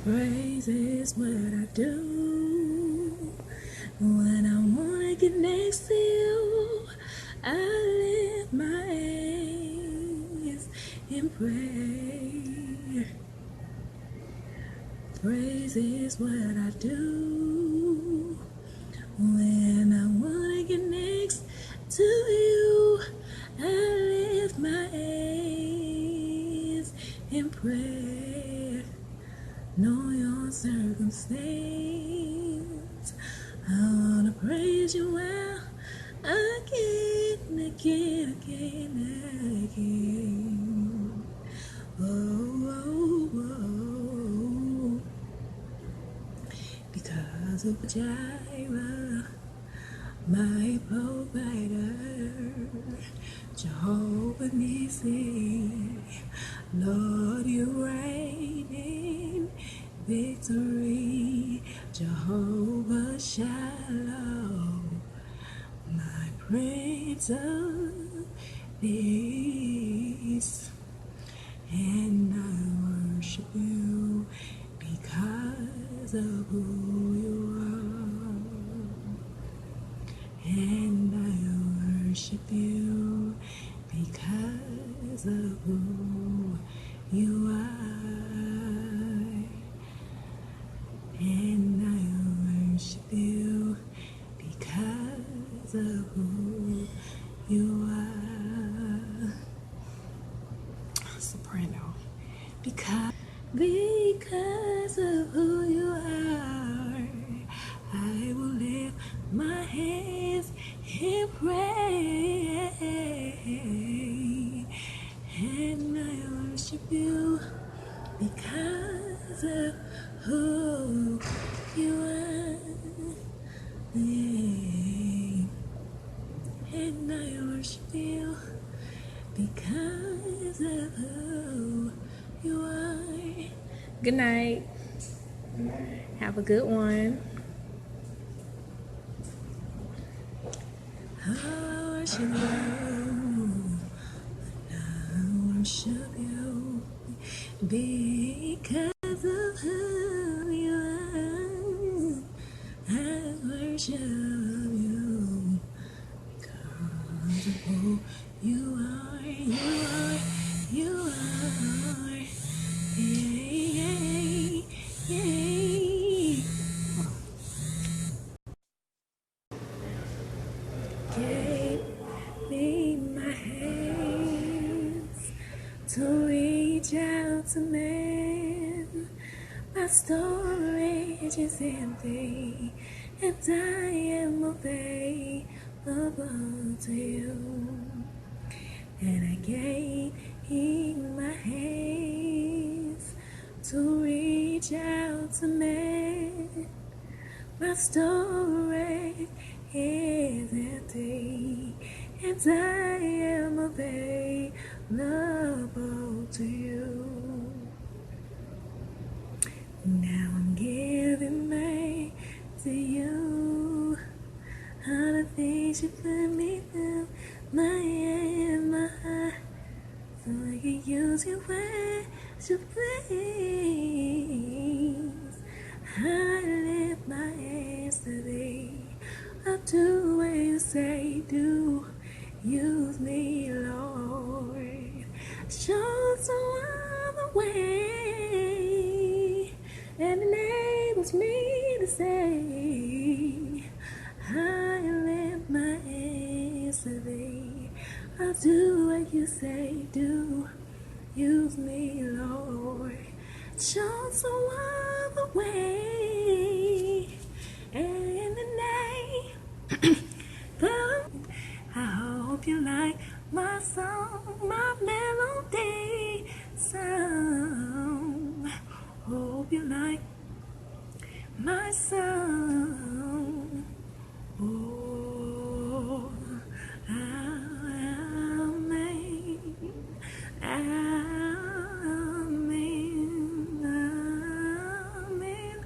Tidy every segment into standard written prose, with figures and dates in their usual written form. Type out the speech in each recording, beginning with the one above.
Praise is what I do when I wanna get next to you. I lift my hands in prayer. Praise is what I do when I wanna get next to you. I lift my hands in prayer. Know your circumstance. I wanna praise you well again. Oh. Because of Jireh, my provider, Jehovah Nissi, Lord, you reign in victory, Jehovah Shalom, my Prince of Peace, and I worship you because of who you are, and I worship you because of who you are, and I worship you because of who you are. Soprano. Because of who you are, I will lift my hands in praise, and I worship you because of who you are. And I worship you because of who you are. Good night. Have a good one. I worship you. I worship you because of who you are. I worship you because of who you are. You are. Gave me my hands to reach out to men. My storage is empty, and I am available to you. And I gave him my hands to reach out to men. My storage is empty, and I am available to you. Now I'm giving me to you all the things you put me through, my hand, my heart, so I can use your words to please. I lift my hands to thee. I'll do what you say, do. Use me, Lord. Show someone the way, and enables me to say, I lift my hands to thee. I'll do what you say, do. Use me, Lord. Show someone the way, and in the name, I hope you like my song, my melody song. Hope you like my song. Oh, amen, amen, amen.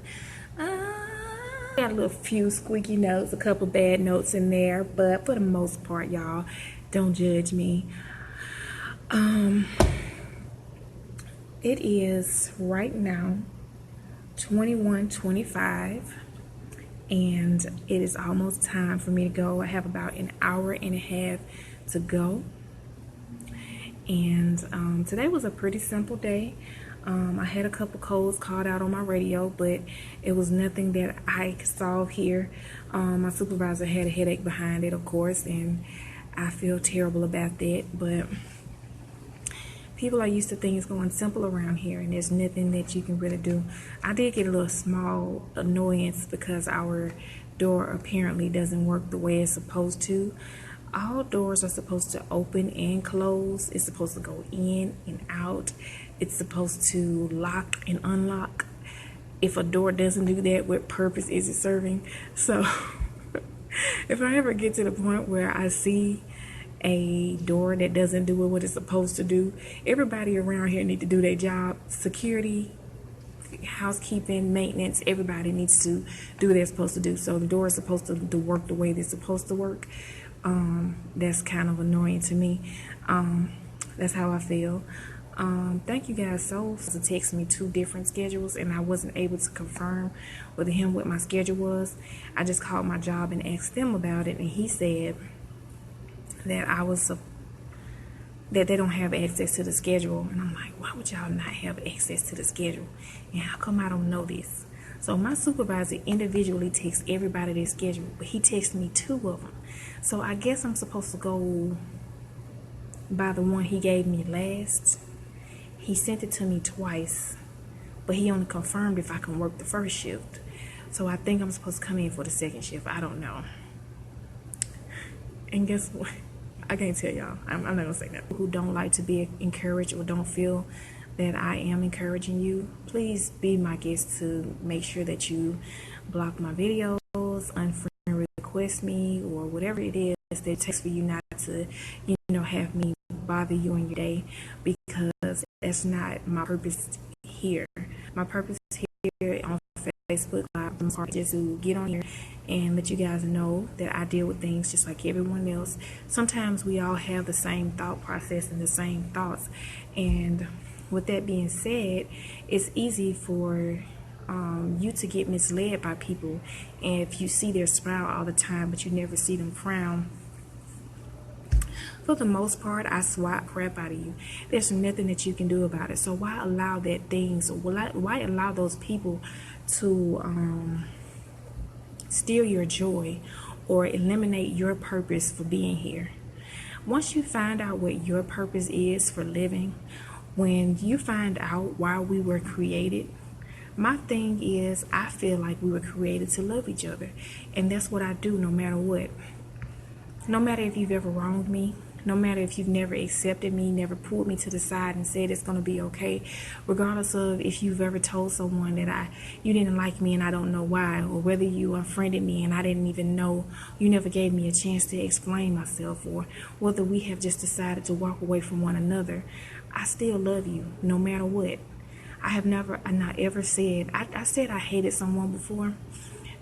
Got a little few squeaky notes, a couple bad notes in there, but for the most part, y'all, don't judge me. It is right now 21:25, and it is almost time for me to go. I have about an hour and a half to go. And today was a pretty simple day. I had a couple codes called out on my radio, but it was nothing that I could solve here. My supervisor had a headache behind it, of course, and I feel terrible about that. But people are used to things going simple around here, and there's nothing that you can really do. I did get a little small annoyance because our door apparently doesn't work the way it's supposed to. All doors are supposed to open and close. It's supposed to go in and out. It's supposed to lock and unlock. If a door doesn't do that, what purpose is it serving? So if I ever get to the point where I see a door that doesn't do what it's supposed to do, everybody around here need to do their job. Security, housekeeping, maintenance, everybody needs to do what they're supposed to do. So the door is supposed to work the way they're supposed to work. That's kind of annoying to me. That's how I feel. Thank you guys so much. He texted me 2 different schedules, and I wasn't able to confirm with him what my schedule was. I just called my job and asked them about it, and he said that that they don't have access to the schedule. And I'm like, why would y'all not have access to the schedule? And how come I don't know this? So my supervisor individually texts everybody their schedule, but he texted me 2 of them. So I guess I'm supposed to go by the one he gave me last. He sent it to me twice, but he only confirmed if I can work the first shift. So I think I'm supposed to come in for the second shift. I don't know. And guess what? I can't tell y'all. I'm not gonna say that. Who don't like to be encouraged or don't feel that I am encouraging you, please be my guest to make sure that you block my videos, unfriend request me, or whatever it is that takes for you not to, have me bother you in your day, because that's not my purpose here. My purpose here on Facebook Live is just to get on here and let you guys know that I deal with things just like everyone else. Sometimes we all have the same thought process and the same thoughts, and with that being said, it's easy for you to get misled by people. And if you see their smile all the time but you never see them frown, for the most part, I swat crap out of you. There's nothing that you can do about it. So why allow why allow those people to steal your joy or eliminate your purpose for being here? Once you find out what your purpose is for living, when you find out why we were created, my thing is, I feel like we were created to love each other. And that's what I do no matter what. No matter if you've ever wronged me, no matter if you've never accepted me, never pulled me to the side and said it's going to be okay, regardless of if you've ever told someone that you didn't like me and I don't know why, or whether you unfriended me and I didn't even know, you never gave me a chance to explain myself, or whether we have just decided to walk away from one another, I still love you no matter what. I not ever said, I said I hated someone before.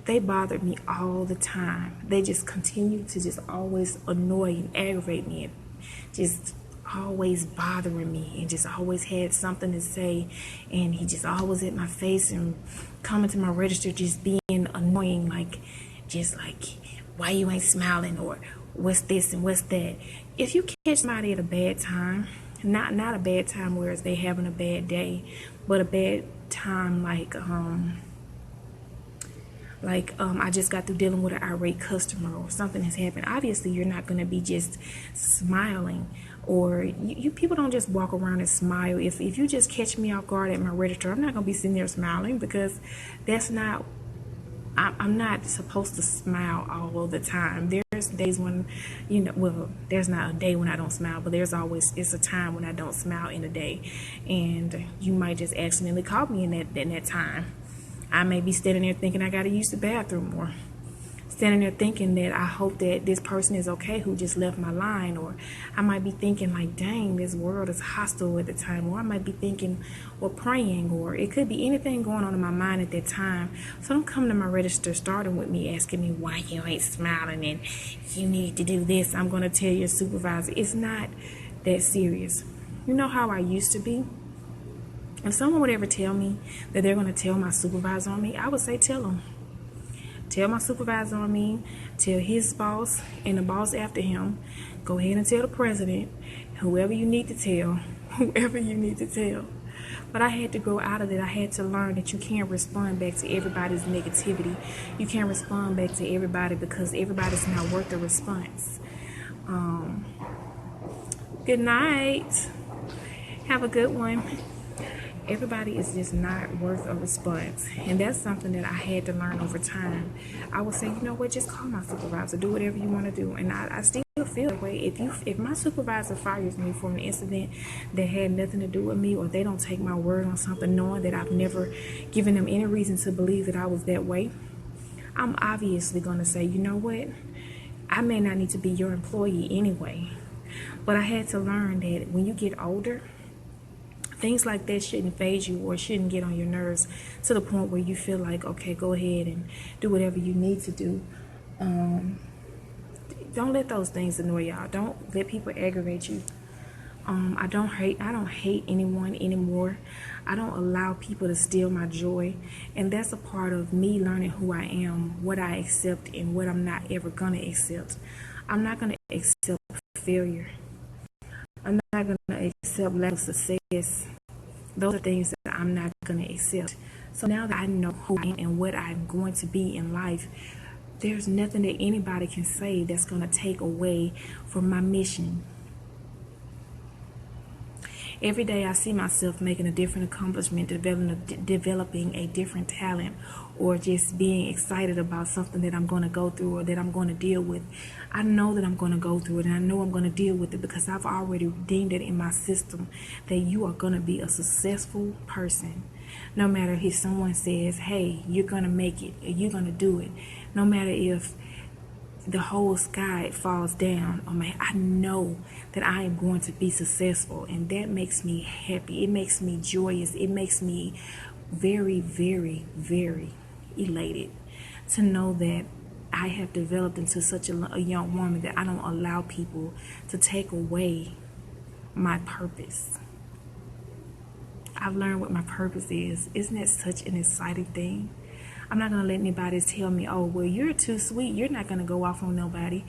They bothered me all the time. They just continued to just always annoy and aggravate me, and just always bothering me, and just always had something to say. And he just always at my face and coming to my register just being annoying, just like, why you ain't smiling, or what's this and what's that. If you catch somebody at a bad time, not a bad time where they having a bad day, but a bad time I just got through dealing with an irate customer, or something has happened. Obviously, you're not going to be just smiling, or you people don't just walk around and smile. If you just catch me off guard at my register, I'm not going to be sitting there smiling, because that's not, I'm not supposed to smile all the time. There's days when, there's not a day when I don't smile, but it's a time when I don't smile in a day, and you might just accidentally call me in that time. I may be standing there thinking I got to use the bathroom, or standing there thinking that I hope that this person is okay who just left my line, or I might be thinking like, dang, this world is hostile at the time, or I might be thinking or praying, or it could be anything going on in my mind at that time. So don't come to my register starting with me asking me why you ain't smiling and you need to do this. I'm going to tell your supervisor. It's not that serious. You know how I used to be? If someone would ever tell me that they're going to tell my supervisor on me, I would say tell them. Tell my supervisor on me, tell his boss and the boss after him. Go ahead and tell the president, whoever you need to tell, whoever you need to tell. But I had to grow out of it. I had to learn that you can't respond back to everybody's negativity. You can't respond back to everybody because everybody's not worth a response. Good night. Have a good one. Everybody is just not worth a response. And that's something that I had to learn over time. I would say, you know what, just call my supervisor. Do whatever you want to do. And I still feel that way. If my supervisor fires me for an incident that had nothing to do with me, or they don't take my word on something, knowing that I've never given them any reason to believe that I was that way, I'm obviously going to say, you know what, I may not need to be your employee anyway. But I had to learn that when you get older, things like that shouldn't faze you or shouldn't get on your nerves to the point where you feel like, okay, go ahead and do whatever you need to do. Don't let those things annoy y'all. Don't let people aggravate you. I don't hate anyone anymore. I don't allow people to steal my joy. And that's a part of me learning who I am, what I accept and what I'm not ever going to accept. I'm not going to accept failure. I'm not going to accept lack of success. Those are things that I'm not going to accept. So now that I know who I am and what I'm going to be in life, there's nothing that anybody can say that's going to take away from my mission. Every day I see myself making a different accomplishment, developing a different talent, or just being excited about something that I'm going to go through or that I'm going to deal with. I know that I'm going to go through it, and I know I'm going to deal with it because I've already deemed it in my system that you are going to be a successful person. No matter if someone says, hey, you're going to make it, or you're going to do it. No matter if the whole sky falls down on me, I know that I am going to be successful, and that makes me happy. It makes me joyous. It makes me very, very, very elated to know that I have developed into such a young woman that I don't allow people to take away my purpose. I've learned what my purpose is. Isn't that such an exciting thing? I'm not going to let anybody tell me, oh, well, you're too sweet. You're not going to go off on nobody.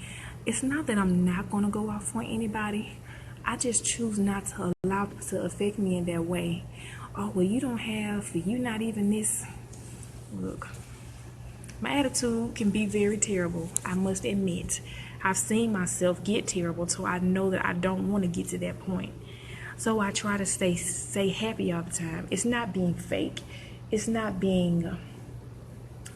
It's not that I'm not going to go off on anybody. I just choose not to allow it to affect me in that way. Oh, well, you're not even this. Look, my attitude can be very terrible, I must admit. I've seen myself get terrible, so I know that I don't want to get to that point. So I try to stay happy all the time. It's not being fake. It's not being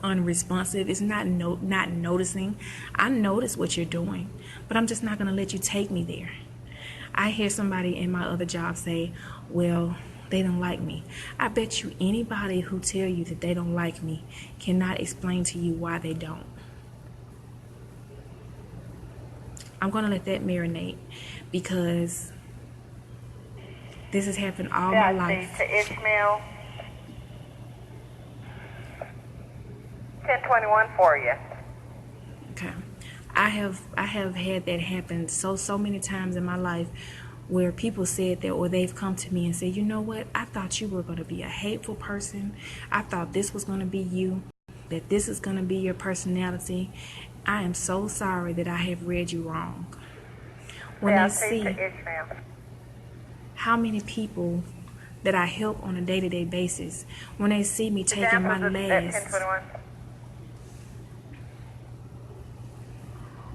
unresponsive. It's not noticing. I notice what you're doing, but I'm just not going to let you take me there. I hear somebody in my other job say, well, they don't like me. I bet you anybody who tell you that they don't like me cannot explain to you why they don't. I'm going to let that marinate because this has happened all my life. To Ishmael. 1021 for you. Okay. I have had that happen so many times in my life where people said that, or they've come to me and said, you know what, I thought you were going to be a hateful person. I thought this was going to be you, that this is going to be your personality. I am so sorry that I have read you wrong. When they see how many people that I help on a day-to-day basis, when they see me taking my last,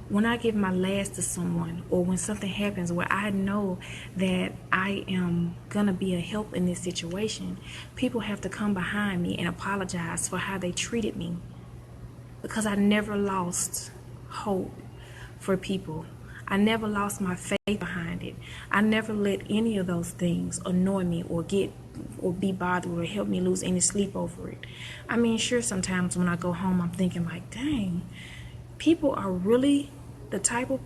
when I give my last to someone, or when something happens where I know that I am gonna be a help in this situation, people have to come behind me and apologize for how they treated me, because I never lost hope for people. I never lost my faith behind it. I never let any of those things annoy me or be bothered or help me lose any sleep over it. I mean, sure, sometimes when I go home, I'm thinking like, dang, people are really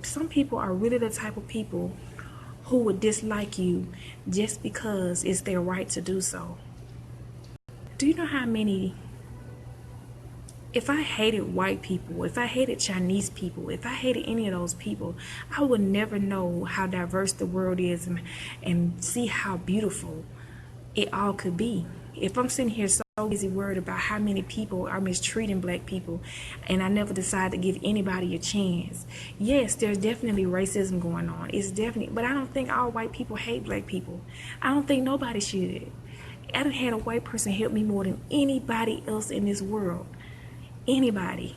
some people are really the type of people who would dislike you just because it's their right to do so. Do you know how many, if I hated white people, if I hated Chinese people, if I hated any of those people, I would never know how diverse the world is and see how beautiful it all could be. If I'm sitting here so busy worried about how many people are mistreating black people, and I never decide to give anybody a chance, yes, there's definitely racism going on. It's definitely, but I don't think all white people hate black people. I don't think nobody should. I done had a white person help me more than anybody else in this world. Anybody.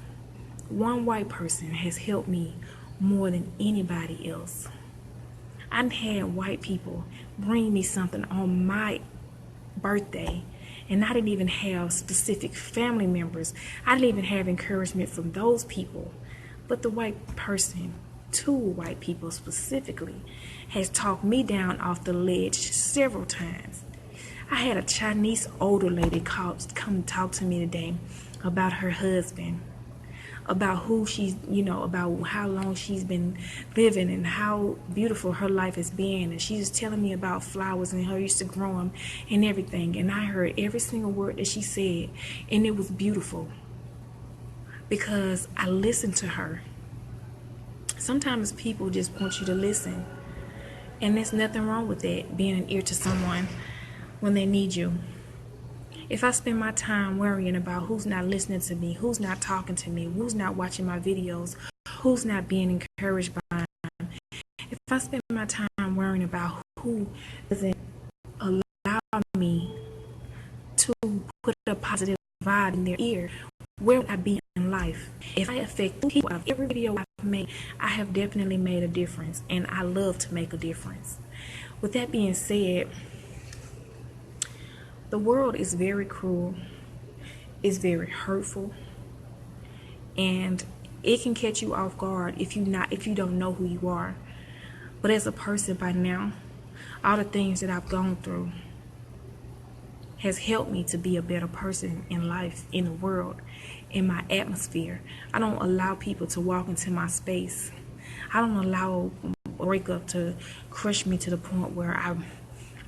One white person has helped me more than anybody else. I've had white people bring me something on my birthday, and I didn't even have specific family members. I didn't even have encouragement from those people. But the white person, two white people specifically, has talked me down off the ledge several times. I had a Chinese older lady come talk to me today about her husband, about who she's, about how long she's been living and how beautiful her life has been. And she's telling me about flowers and her used to grow them and everything. And I heard every single word that she said, and it was beautiful because I listened to her. Sometimes people just want you to listen, and there's nothing wrong with that, being an ear to someone when they need you. If I spend my time worrying about who's not listening to me, who's not talking to me, who's not watching my videos, who's not being encouraged by them, if I spend my time worrying about who doesn't allow me to put a positive vibe in their ear, where would I be in life? If I affect people out of every video I've made, I have definitely made a difference, and I love to make a difference. With that being said, the world is very cruel, it's very hurtful, and it can catch you off guard if you don't know who you are. But as a person by now, all the things that I've gone through has helped me to be a better person in life, in the world, in my atmosphere. I don't allow people to walk into my space. I don't allow a breakup to crush me to the point where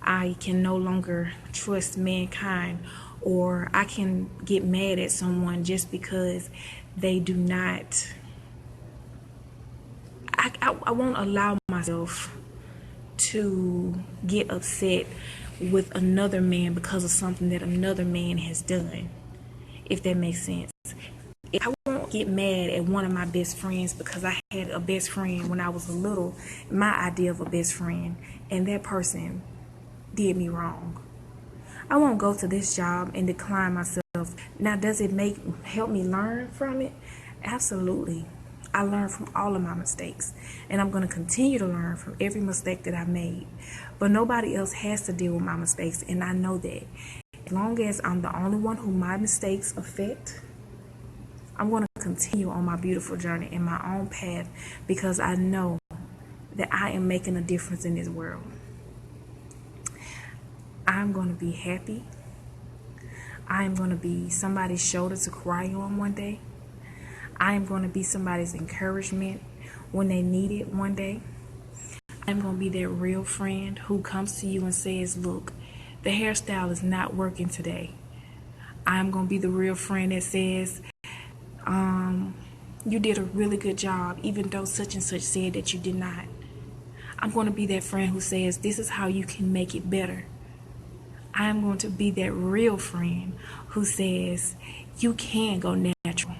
I can no longer trust mankind, or I can get mad at someone just because they do not. I won't allow myself to get upset with another man because of something that another man has done, if that makes sense. I won't get mad at one of my best friends because I had a best friend when I was little, my idea of a best friend, and that person did me wrong. I won't go to this job and decline myself. Now, does it help me learn from it? Absolutely. I learned from all of my mistakes, and I'm going to continue to learn from every mistake that I made. But nobody else has to deal with my mistakes, and I know that. As long as I'm the only one who my mistakes affect, I'm going to continue on my beautiful journey in my own path, because I know that I am making a difference in this world. I'm going to be happy. I am going to be somebody's shoulder to cry on one day. I am going to be somebody's encouragement when they need it one day. I'm going to be that real friend who comes to you and says, look, the hairstyle is not working today. I'm going to be the real friend that says, you did a really good job, even though such and such said that you did not. I'm going to be that friend who says, this is how you can make it better. I am going to be that real friend who says, you can go natural.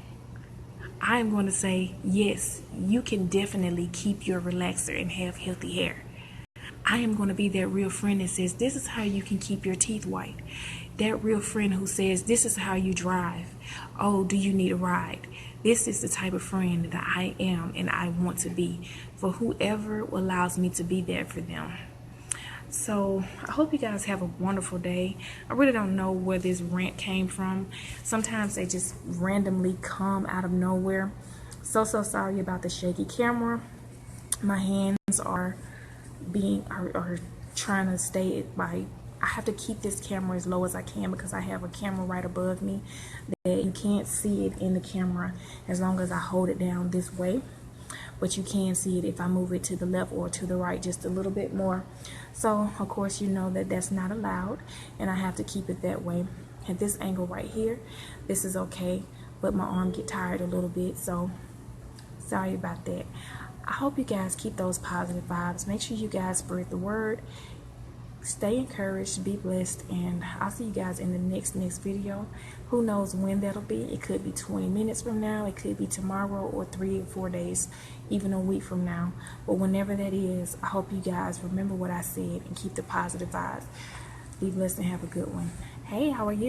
I am going to say, yes, you can definitely keep your relaxer and have healthy hair. I am going to be that real friend that says, this is how you can keep your teeth white. That real friend who says, this is how you drive. Oh, do you need a ride? This is the type of friend that I am and I want to be for whoever allows me to be there for them. So I hope you guys have a wonderful day. I really don't know where this rant came from. Sometimes they just randomly come out of nowhere. So sorry about the shaky camera. My hands are trying to stay by. I have to keep this camera as low as I can because I have a camera right above me that you can't see it in the camera as long as I hold it down this way. But you can see it if I move it to the left or to the right just a little bit more. So of course you know that that's not allowed, and I have to keep it that way. At this angle right here, this is okay, but my arm get tired a little bit, so sorry about that. I hope you guys keep those positive vibes. Make sure you guys spread the word. stay encouraged, be blessed, and I'll see you guys in the next video. Who knows when that'll be? It could be 20 minutes from now, it could be tomorrow, or 3 or 4 days, even a week from now. But whenever that is, I hope you guys remember what I said and keep the positive vibes. Be blessed and have a good one. Hey, how are you?